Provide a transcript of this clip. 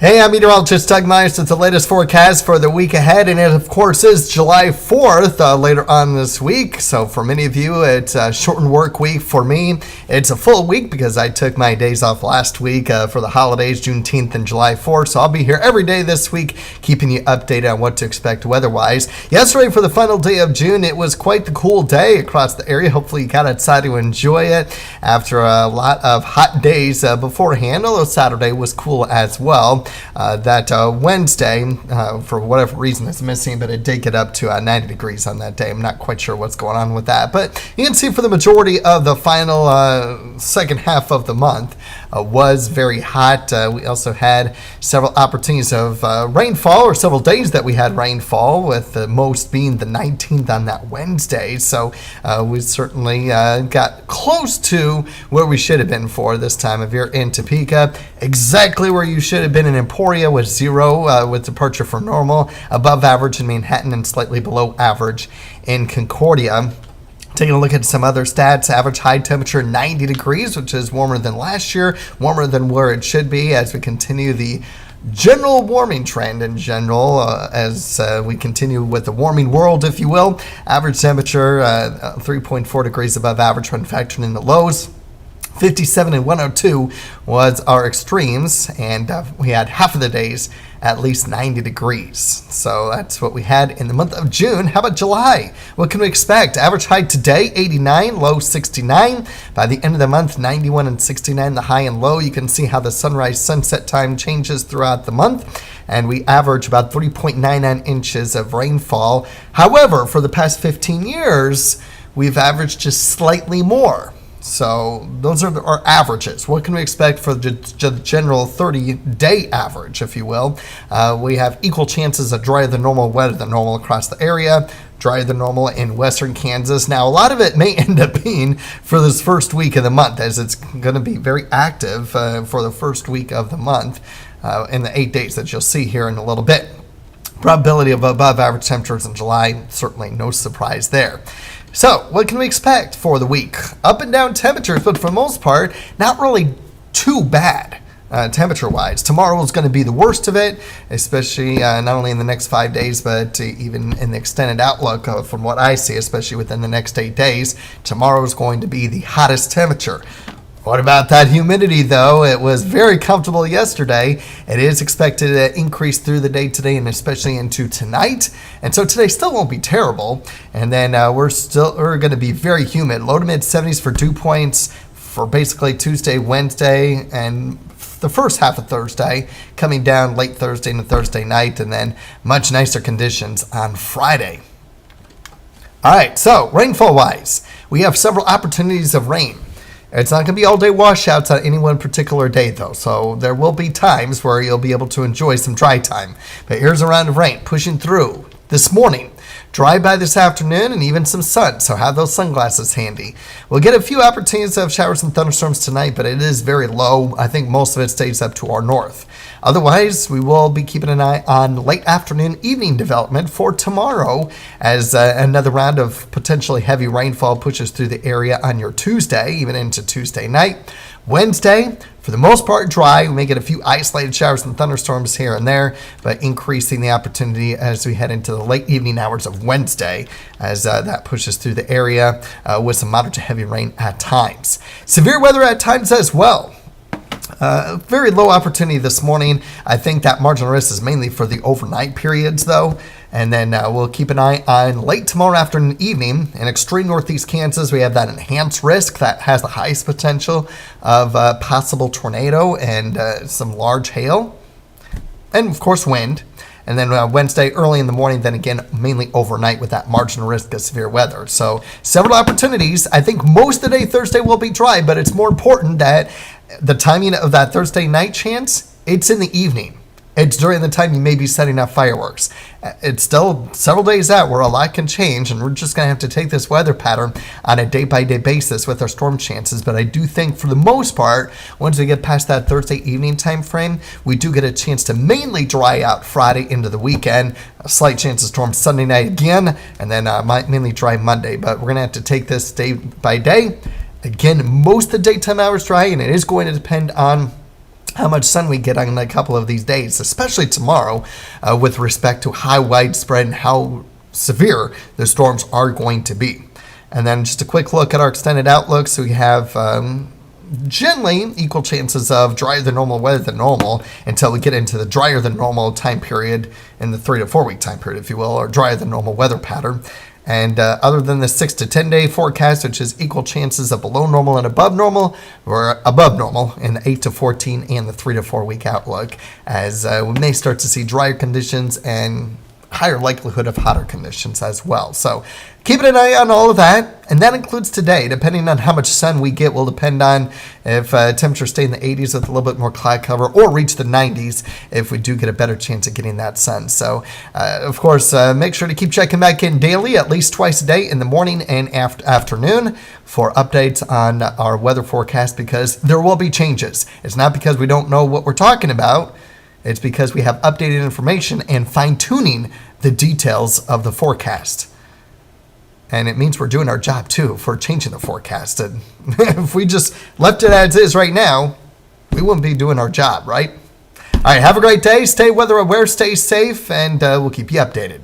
Hey, I'm meteorologist Doug Myers with the latest forecast for the week ahead, and it, of course, is July 4th later on this week. So for many of you, it's a shortened work week. For me, it's a full week because I took my days off last week for the holidays, Juneteenth and July 4th. So I'll be here every day this week, keeping you updated on what to expect weather-wise. Yesterday, for the final day of June, it was quite the cool day across the area. Hopefully, you got outside to enjoy it after a lot of hot days beforehand, although Saturday was cool as well. That Wednesday, for whatever reason, it's missing, but it did get up to 90 degrees on that day. I'm not quite sure what's going on with that, but you can see for the majority of the final second half of the month was very hot. We also had several opportunities of rainfall, or several days that we had rainfall, with the most being the 19th on that Wednesday. So we certainly got close to where we should have been for this time of year in Topeka. Exactly where you should have been in Emporia was 0 with departure from normal, above average in Manhattan, and slightly below average in Concordia. Taking a look at some other stats, average high temperature 90 degrees, which is warmer than last year, warmer than where it should be as we continue the general warming trend in general, as we continue with the warming world, if you will. Average temperature 3.4 degrees above average when factoring in the lows. 57 and 102 was our extremes, and we had half of the days at least 90 degrees. So that's what we had in the month of June. How about July? What can we expect? Average high today, 89, low 69. By the end of the month, 91 and 69, the high and low. You can see how the sunrise sunset time changes throughout the month, and we average about 3.99 inches of rainfall. However, for the past 15 years, we've averaged just slightly more. So those are our averages. What can we expect for the general 30-day average, if you will? We have equal chances of drier than normal, wetter than normal across the area, drier than normal in western Kansas. Now, a lot of it may end up being for this first week of the month, as it's going to be very active for the first week of the month in the 8 days that you'll see here in a little bit. Probability of above average temperatures in July, certainly no surprise there. So, what can we expect for the week? Up and down temperatures, but for the most part, not really too bad temperature-wise. Tomorrow is going to be the worst of it, especially not only in the next 5 days, but even in the extended outlook from what I see, especially within the next 8 days. Tomorrow is going to be the hottest temperature. What about that humidity, though? It was very comfortable yesterday. It is expected to increase through the day today, and especially into tonight. And so today still won't be terrible. And then we're going to be very humid. Low to mid 70s for dew points for basically Tuesday, Wednesday, and the first half of Thursday, coming down late Thursday into Thursday night, and then much nicer conditions on Friday. All right, so rainfall-wise, we have several opportunities of rain. It's not going to be all-day washouts on any one particular day, though, so there will be times where you'll be able to enjoy some dry time. But here's a round of rain pushing through this morning. Dry by this afternoon, and even some sun, so have those sunglasses handy. We'll get a few opportunities of showers and thunderstorms tonight, but it is very low. I think most of it stays up to our north. Otherwise, we will be keeping an eye on late afternoon, evening development for tomorrow, as another round of potentially heavy rainfall pushes through the area on your Tuesday, even into Tuesday night. Wednesday, for the most part, dry. We may get a few isolated showers and thunderstorms here and there, but increasing the opportunity as we head into the late evening hours of Wednesday, as that pushes through the area with some moderate to heavy rain at times. Severe weather at times as well. Very low opportunity this morning. I think that marginal risk is mainly for the overnight periods, though. And then we'll keep an eye on late tomorrow afternoon, evening. In extreme northeast Kansas, we have that enhanced risk that has the highest potential of possible tornado and some large hail. And, of course, wind. And then Wednesday, early in the morning, then again, mainly overnight with that marginal risk of severe weather. So several opportunities. I think most of the day Thursday will be dry, but it's more important that the timing of that Thursday night chance, it's in the evening. It's during the time you may be setting up fireworks. It's still several days out where a lot can change, and we're just going to have to take this weather pattern on a day-by-day basis with our storm chances. But I do think, for the most part, once we get past that Thursday evening time frame, we do get a chance to mainly dry out Friday into the weekend. A slight chance of storms Sunday night again, and then mainly dry Monday. But we're going to have to take this day by day. Again, most of the daytime hours dry, and it is going to depend on how much sun we get on a couple of these days, especially tomorrow, with respect to how widespread and how severe the storms are going to be. And then just a quick look at our extended outlook. So we have generally equal chances of drier than normal weather than normal until we get into the drier than normal time period in the 3 to 4 week time period, if you will, or drier than normal weather pattern. And other than the 6 to 10 day forecast, which is equal chances of below normal and above normal, or above normal in the 8 to 14 and the 3 to 4 week outlook, as we may start to see drier conditions and higher likelihood of hotter conditions as well. So keeping an eye on all of that, and that includes today. Depending on how much sun we get will depend on if temperatures stay in the 80s with a little bit more cloud cover, or reach the 90s if we do get a better chance of getting that sun. So of course, make sure to keep checking back in daily, at least twice a day, in the morning and afternoon, for updates on our weather forecast, because there will be changes. It's not because we don't know what we're talking about. It's because we have updated information and fine-tuning the details of the forecast. And it means we're doing our job, too, for changing the forecast. And if we just left it as is right now, we wouldn't be doing our job, right? All right, have a great day. Stay weather aware, stay safe, and we'll keep you updated.